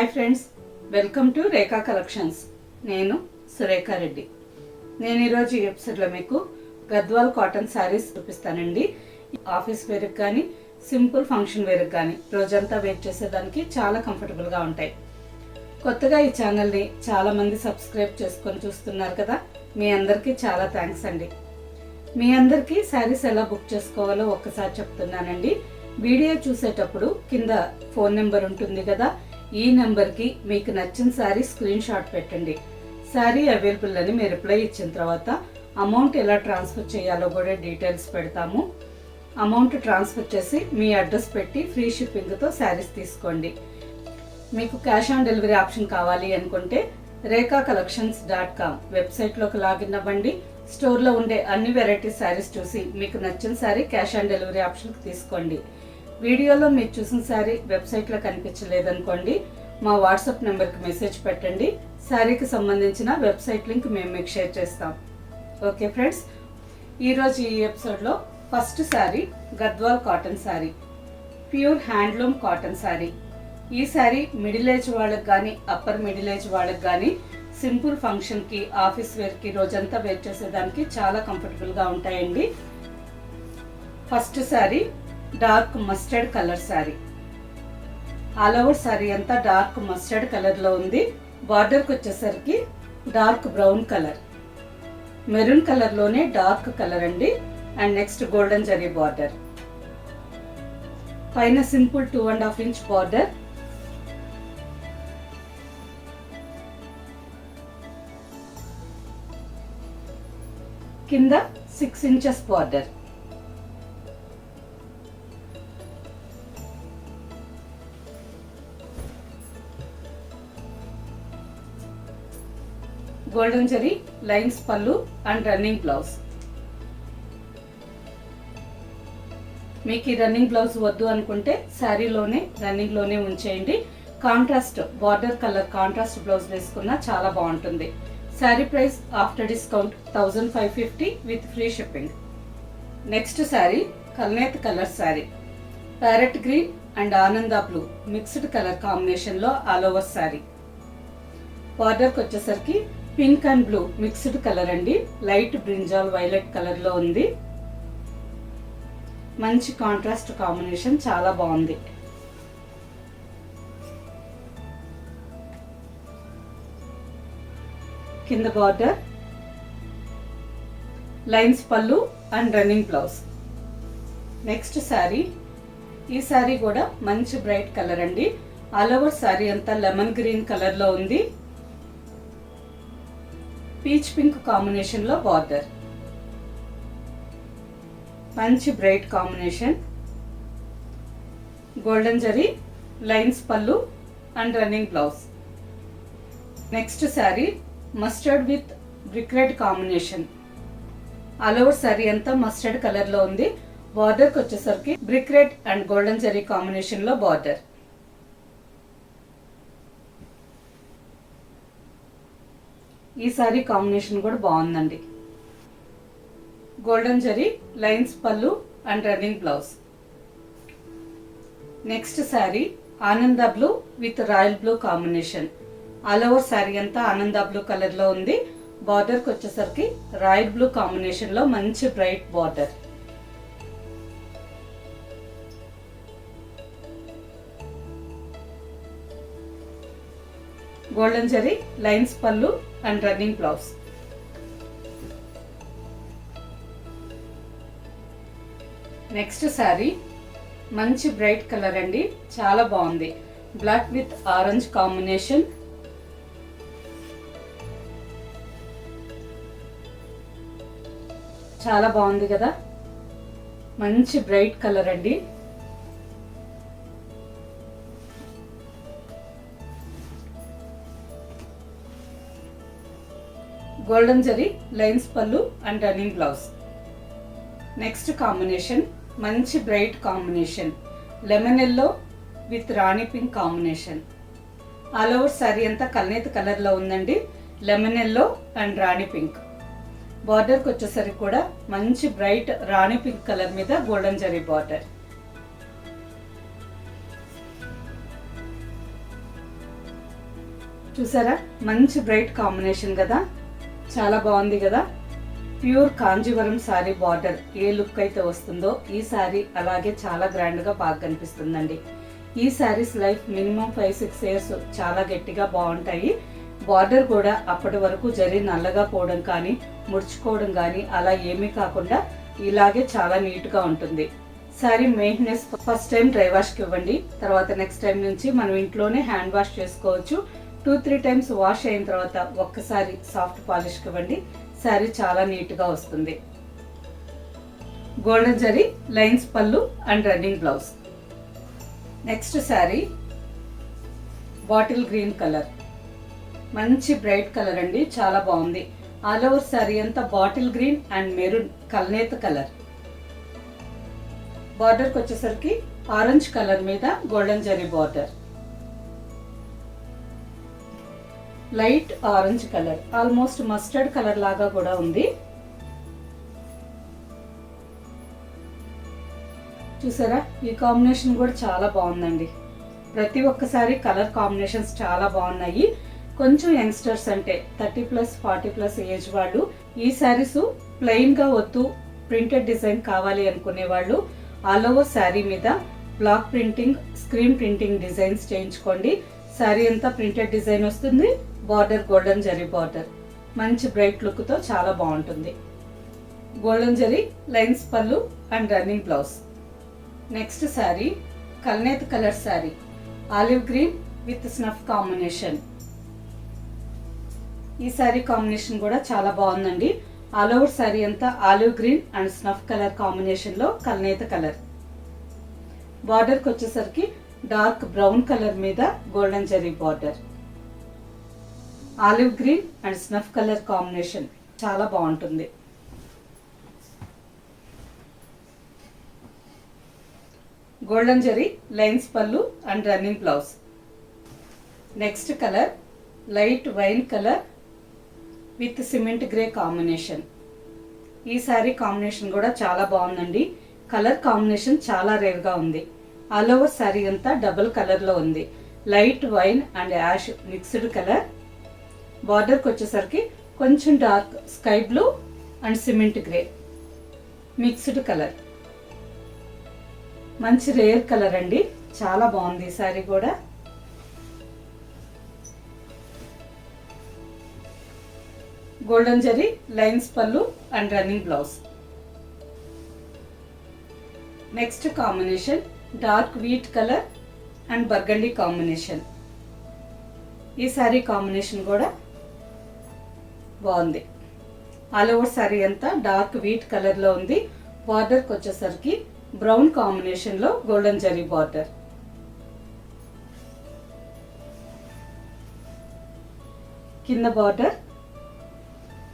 Hi friends, welcome to Rekha collections. నేను సురేఖా రెడ్డి. నేను ఈరోజు ఈ ఎపిసోడ్లో మీకు గద్వాల్ కాటన్ శారీస్ చూపిస్తానండి. ఆఫీస్ వేర్కి కానీ సింపుల్ ఫంక్షన్ వేర్కి కానీ రోజంతా వేర్ చేసేదానికి చాలా కంఫర్టబుల్గా ఉంటాయి. కొత్తగా ఈ ఛానల్ని చాలామంది సబ్స్క్రైబ్ చేసుకొని చూస్తున్నారు కదా, మీ అందరికీ చాలా థ్యాంక్స్ అండి. మీ అందరికీ శారీస్ ఎలా బుక్ చేసుకోవాలో ఒక్కసారి చెప్తున్నానండి. వీడియో చూసేటప్పుడు కింద ఫోన్ నెంబర్ ఉంటుంది కదా, ఈ నెంబర్కి మీకు నచ్చిన శారీ స్క్రీన్ షాట్ పెట్టండి. శారీ అవైలబుల్ అని మీరు రిప్లై ఇచ్చిన తర్వాత అమౌంట్ ఎలా ట్రాన్స్ఫర్ చేయాలో కూడా డీటెయిల్స్ పెడతాము. అమౌంట్ ట్రాన్స్ఫర్ చేసి మీ అడ్రస్ పెట్టి ఫ్రీ షిప్పింగ్తో శారీస్ తీసుకోండి. మీకు క్యాష్ ఆన్ డెలివరీ ఆప్షన్ కావాలి అనుకుంటే rekhacollections.com వెబ్సైట్లోకి లాగిన్ అవ్వండి. స్టోర్లో ఉండే అన్ని వెరైటీ శారీస్ చూసి మీకు నచ్చిన శారీ క్యాష్ ఆన్ డెలివరీ ఆప్షన్కి తీసుకోండి. వీడియోలో మీరు చూసిన శారీ వెబ్సైట్లో కనిపించలేదనుకోండి, మా వాట్సాప్ నెంబర్కి మెసేజ్ పెట్టండి. శారీకి సంబంధించిన వెబ్సైట్ లింక్ మేము మీకు షేర్ చేస్తాం. ఓకే ఫ్రెండ్స్, ఈరోజు ఈ ఎపిసోడ్లో first sari Gadwal cotton sari, pure handloom cotton sari. ఈ శారీ మిడిల్ ఏజ్ వాళ్ళకి కానీ అప్పర్ మిడిల్ ఏజ్ వాళ్ళకి కానీ సింపుల్ ఫంక్షన్కి, ఆఫీస్ వేర్కి రోజంతా వేర్ చేసేదానికి చాలా కంఫర్టబుల్గా ఉంటాయండి. First sari dark mustard colour sari. All over sari అంతా డార్క్ మస్టర్డ్ కలర్లో ఉంది. బార్డర్కి వచ్చేసరికి డార్క్ బ్రౌన్ కలర్, మెరూన్ కలర్లోనే డార్క్ కలర్ అండి. And next golden zari border, పైన సింపుల్ 2.5 ఇంచ్ బార్డర్, కింద 6 inches border. Golden zari lines పళ్ళు అండ్ రన్నింగ్ బ్లౌజ్. మీకు ఈ రన్నింగ్ బ్లౌజ్ వద్దు అనుకుంటే శారీలోనే రన్నింగ్లోనే ఉంచేయండి. Contrast border colour contrast blouse వేసుకున్నా చాలా బాగుంటుంది. Sari price after discount 1550 with free shipping. Next sari కల్నేత్ colour sari, parrot green and ఆనంద బ్లూ మిక్స్డ్ కలర్ కాంబినేషన్లో ఆల్ ఓవర్ శారీ. బార్డర్కి వచ్చేసరికి pink and blue mixed colour అండి. లైట్ బ్రింజాల్ వైలెట్ కలర్లో ఉంది. మంచి కాంట్రాస్ట్ కాంబినేషన్, చాలా బాగుంది. కింద బార్డర్, లైన్స్ పళ్ళు and running blouse. Next sari, ఈ శారీ కూడా మంచి బ్రైట్ కలర్ అండి. ఆల్ ఓవర్ శారీ అంతా లెమన్ గ్రీన్ కలర్లో ఉంది. పీచ్ పింక్ కాంబినేషన్లో బార్డర్, మంచి bright combination. Golden zari lines పళ్ళు and running blouse. Next sari mustard with brick red combination. All over sari అంతా మస్టర్డ్ కలర్లో ఉంది. బార్డర్కి వచ్చేసరికి brick red and golden zari కాంబినేషన్లో బార్డర్. ఈ శారీ కాంబినేషన్ కూడా బాగుందండి. గోల్డెన్ జరీ లైన్స్ పళ్ళు and running blouse. Next sari ఆనంద blue with royal blue combination. All over sari అంతా ఆనంద బ్లూ కలర్లో ఉంది. బార్డర్కి వచ్చేసరికి రాయల్ బ్లూ కాంబినేషన్లో మంచి bright border. Golden zari lines పళ్ళు and running blouse. Next sari మంచి బ్రైట్ కలర్ అండి, చాలా బాగుంది. Black with orange combination. చాలా బాగుంది కదా, మంచి బ్రైట్ కలర్ అండి. గోల్డెన్ జరీ లైన్స్ పళ్ళు and running blouse. Next combination మంచి bright combination, lemon yellow with రాణి pink combination. All over sari అంతా కల్నేత్ కలర్లో ఉందండి. లెమన్ ఎల్లో అండ్ రాణి పింక్. బార్డర్కి వచ్చేసరికి కూడా మంచి బ్రైట్ రాణి పింక్ కలర్ మీద గోల్డెన్ జరీ బార్డర్. చూసారా, మంచి బ్రైట్ కాంబినేషన్ కదా, చాలా బాగుంది కదా. ప్యూర్ కాంజీవరం శారీ బార్డర్ ఏ లుక్ అయితే వస్తుందో ఈ శారీ అలాగే చాలా గ్రాండ్గా బాగా కనిపిస్తుందండి. ఈ శారీస్ లైఫ్ మినిమం 5-6 ఇయర్స్ చాలా గట్టిగా బాగుంటాయి. బార్డర్ కూడా అప్పటి వరకు జరి నల్లగా పోవడం కానీ ముడుచుకోవడం కానీ అలా ఏమీ కాకుండా ఇలాగే చాలా నీట్గా ఉంటుంది. Sari maintenance first time dry వాష్కి ఇవ్వండి, తర్వాత నెక్స్ట్ టైం నుంచి మనం ఇంట్లోనే హ్యాండ్ వాష్ చేసుకోవచ్చు. 2-3 టైమ్స్ వాష్ అయిన తర్వాత ఒక్కసారి సాఫ్ట్ పాలిష్కి ఇవ్వండి, శారీ చాలా నీట్గా వస్తుంది. గోల్డెన్ జరీ లైన్స్ పళ్ళు and running blouse. Next sari bottle green colour, మంచి బ్రైట్ కలర్ అండి, చాలా బాగుంది. ఆల్ ఓవర్ శారీ అంతా బాటిల్ గ్రీన్ అండ్ మెరూన్ కల్నేత కలర్. బార్డర్కి వచ్చేసరికి ఆరెంజ్ కలర్ మీద golden zari border, light orange colour, almost mustard colour లాగా కూడా ఉంది. చూసారా, ఈ కాంబినేషన్ కూడా చాలా బాగుందండి. ప్రతి ఒక్కసారి కలర్ కాంబినేషన్స్ చాలా బాగున్నాయి. కొంచెం యంగ్స్టర్స్ అంటే 30+ 40+ ఏజ్ వాళ్ళు ఈ శారీస్ ప్లెయిన్ గా వద్దు, ప్రింటెడ్ డిజైన్ కావాలి అనుకునే వాళ్ళు ఆల్ ఓవర్ శారీ మీద block printing, screen printing designs చేయించుకోండి. శారీ అంతా ప్రింటెడ్ డిజైన్ వస్తుంది, బార్డర్ గోల్డెన్ జరీ బార్డర్, మంచి బ్రైట్ లుక్ తో చాలా బాగుంటుంది. గోల్డెన్ జరీ లైన్స్ పళ్ళు and running blouse. Next sari కల్నేత్ colour sari, olive green with snuff combination. ఈ శారీ కాంబినేషన్ కూడా చాలా బాగుందండి. ఆల్ ఓవర్ శారీ అంతా olive green and snuff colour combination లో కల్నేత కలర్. బార్డర్కి వచ్చేసరికి డార్క్ బ్రౌన్ కలర్ మీద golden zari border, olive green and snuff colour combination చాలా బాగుంటుంది. గోల్డెన్ జరీ లైన్స్ పళ్ళు and running blouse. Next colour light wine colour with cement grey combination. ఈ sari combination కూడా చాలా బాగుందండి. కలర్ కాంబినేషన్ చాలా రేర్గా ఉంది. ఆల్ ఓవర్ శారీ అంతా డబుల్ కలర్లో ఉంది, light wine and ash mixed colour. బార్డర్కి వచ్చేసరికి కొంచెం dark sky blue and cement grey mixed colour, మంచి రేర్ కలర్ అండి, చాలా బాగుంది ఈ శారీ కూడా. గోల్డెన్ జరీ లైన్స్ పళ్ళు and running blouse. Next combination dark wheat colour and burgundy combination. ఈ శారీ కాంబినేషన్ కూడా బాగుంది. ఆల్ ఓవర్ శారీ అంతా డార్క్ వీట్ కలర్ లో ఉంది. బార్డర్కి వచ్చేసరికి బ్రౌన్ కాంబినేషన్ లో గోల్డెన్ జరీ బార్డర్. కింద బార్డర్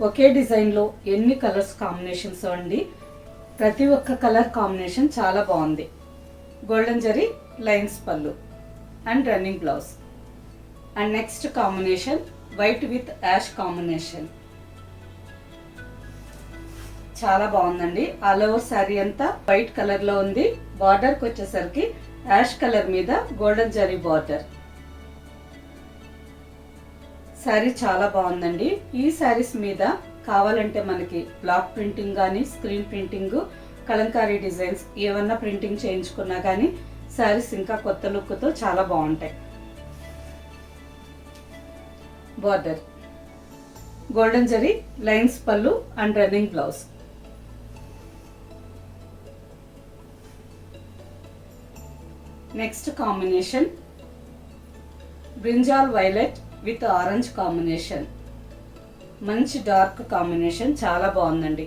ఒకే డిజైన్ లో ఎన్ని కలర్స్ కాంబినేషన్స్ అండి, ప్రతి ఒక్క కలర్ కాంబినేషన్ చాలా బాగుంది. గోల్డెన్ జరీ లైన్స్ పళ్ళు and running blouse. And next combination white with ash combination, చాలా బాగుందండి. ఆల్ ఓవర్ శారీ అంతా వైట్ కలర్ లో ఉంది. బార్డర్కి వచ్చేసరికి యాష్ కలర్ మీద గోల్డెన్ జరీ బార్డర్. శారీ చాలా బాగుందండి. ఈ శారీస్ మీద కావాలంటే మనకి బ్లాక్ ప్రింటింగ్ కానీ స్క్రీన్ ప్రింటింగ్, కలంకారీ డిజైన్స్ ఏమన్నా ప్రింటింగ్ చేయించుకున్నా కానీ శారీస్ ఇంకా కొత్త లుక్తో చాలా బాగుంటాయి. బార్డర్ గోల్డెన్ జరీ లైన్స్ పళ్ళు and running blouse. Next combination brinjal violet with orange combination, మంచి డార్క్ కాంబినేషన్, చాలా బాగుందండి.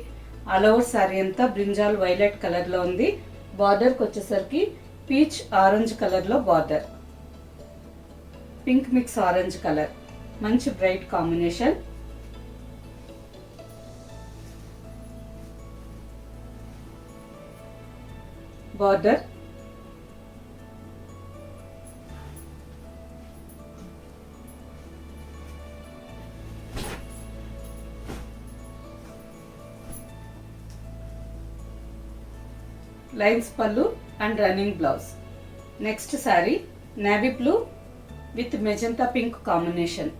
ఆల్ ఓవర్ శారీ అంతా బ్రింజాల్ వైలెట్ కలర్ లో ఉంది. బార్డర్కి వచ్చేసరికి పీచ్ ఆరెంజ్ కలర్ లో border, pink mix orange colour, మంచి బ్రైట్ కాంబినేషన్. బార్డర్ లైన్స్ పళ్ళు and running blouse. Next sari navy blue with magenta pink combination.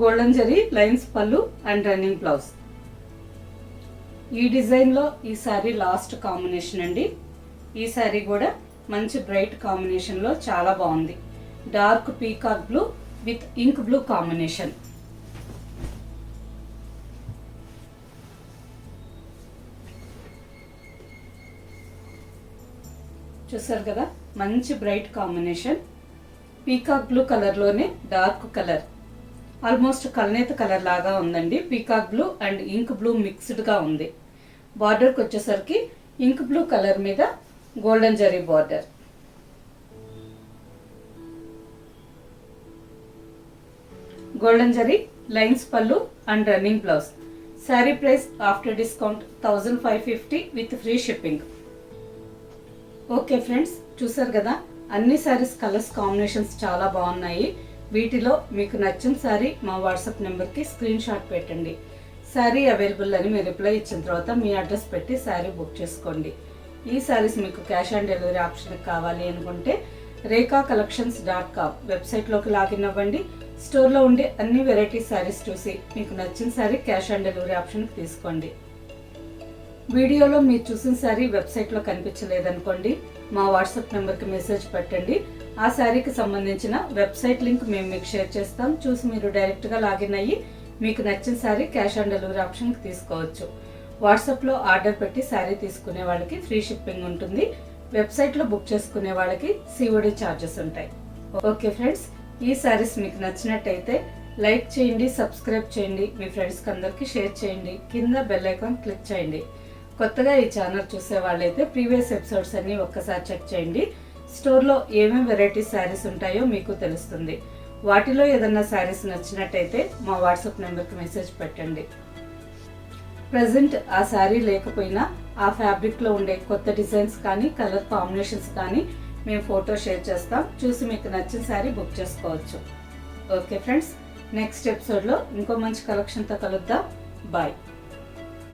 Golden zari lines పళ్ళు అండ్ రన్నింగ్ బ్లౌజ్. ఈ డిజైన్లో ఈ శారీ లాస్ట్ కాంబినేషన్ అండి. ఈ శారీ కూడా మంచి బ్రైట్ కాంబినేషన్లో చాలా బాగుంది. Dark peacock blue with ink blue combination. చూసారు కదా, మంచి బ్రైట్ కాంబినేషన్. పీకాక్ బ్లూ కలర్లోనే డార్క్ కలర్, ఆల్మోస్ట్ కల్నేత కలర్ లాగా ఉందండి. Peacock blue and ink blue మిక్స్డ్గా ఉంది. బార్డర్కి వచ్చేసరికి ఇంక్ బ్లూ కలర్ మీద golden zari border. Golden zari lines పళ్ళు and running blouse. Sari price after discount 1550 with free shipping. Okay friends, చూసారు కదా, అన్ని శారీస్ కలర్స్ కాంబినేషన్స్ చాలా బాగున్నాయి. వీటిలో మీకు నచ్చిన శారీ మా వాట్సాప్ నెంబర్కి స్క్రీన్ షాట్ పెట్టండి. శారీ అవైలబుల్ అని మీరు రిప్లై ఇచ్చిన తర్వాత మీ అడ్రస్ పెట్టి శారీ బుక్ చేసుకోండి. ఈ శారీస్ మీకు క్యాష్ ఆన్ డెలివరీ ఆప్షన్ కావాలి అనుకుంటే rekacollections.com వెబ్సైట్లోకి లాగిన్ అవ్వండి. స్టోర్లో ఉండే అన్ని వెరైటీ శారీస్ చూసి మీకు నచ్చిన శారీ క్యాష్ ఆన్ డెలివరీ ఆప్షన్కి తీసుకోండి. వీడియోలో మీరు చూసిన శారీ వెబ్సైట్లో కనిపించలేదనుకోండి, మా వాట్సాప్ నెంబర్కి మెసేజ్ పెట్టండి. ఆ శారీకి సంబంధించిన వెబ్సైట్ లింక్ మేము మీకు షేర్ చేస్తాం. చూసి మీరు డైరెక్ట్గా లాగిన్ అయ్యి మీకు నచ్చిన శారీ క్యాష్ ఆన్ డెలివరీ ఆప్షన్కి తీసుకోవచ్చు. వాట్సాప్లో ఆర్డర్ పెట్టి శారీ తీసుకునే వాళ్ళకి ఫ్రీ షిప్పింగ్ ఉంటుంది. వెబ్సైట్లో బుక్ చేసుకునే వాళ్ళకి COD ఛార్జెస్ ఉంటాయి. ఓకే ఫ్రెండ్స్, ఈ శారీస్ మీకు నచ్చినట్టయితే లైక్ చేయండి, సబ్స్క్రైబ్ చేయండి, మీ ఫ్రెండ్స్కి అందరికీ షేర్ చేయండి, కింద బెల్ ఐకాన్ క్లిక్ చేయండి. కొత్తగా ఈ ఛానల్ చూసే వాళ్ళైతే ప్రీవియస్ ఎపిసోడ్స్ అన్ని ఒక్కసారి చెక్ చేయండి. స్టోర్లో ఏమేమి వెరైటీ శారీస్ ఉంటాయో మీకు తెలుస్తుంది. వాటిలో ఏదన్నా శారీస్ నచ్చినట్టయితే మా వాట్సాప్ నెంబర్కి మెసేజ్ పెట్టండి. ప్రజెంట్ ఆ శారీ లేకపోయినా ఆ ఫ్యాబ్రిక్లో ఉండే కొత్త డిజైన్స్ కానీ కలర్ కాంబినేషన్స్ కానీ మేము ఫోటో షేర్ చేస్తాం. చూసి మీకు నచ్చిన శారీ బుక్ చేసుకోవచ్చు. ఓకే ఫ్రెండ్స్, నెక్స్ట్ ఎపిసోడ్లో ఇంకో మంచి కలెక్షన్తో కలుద్దాం. బాయ్.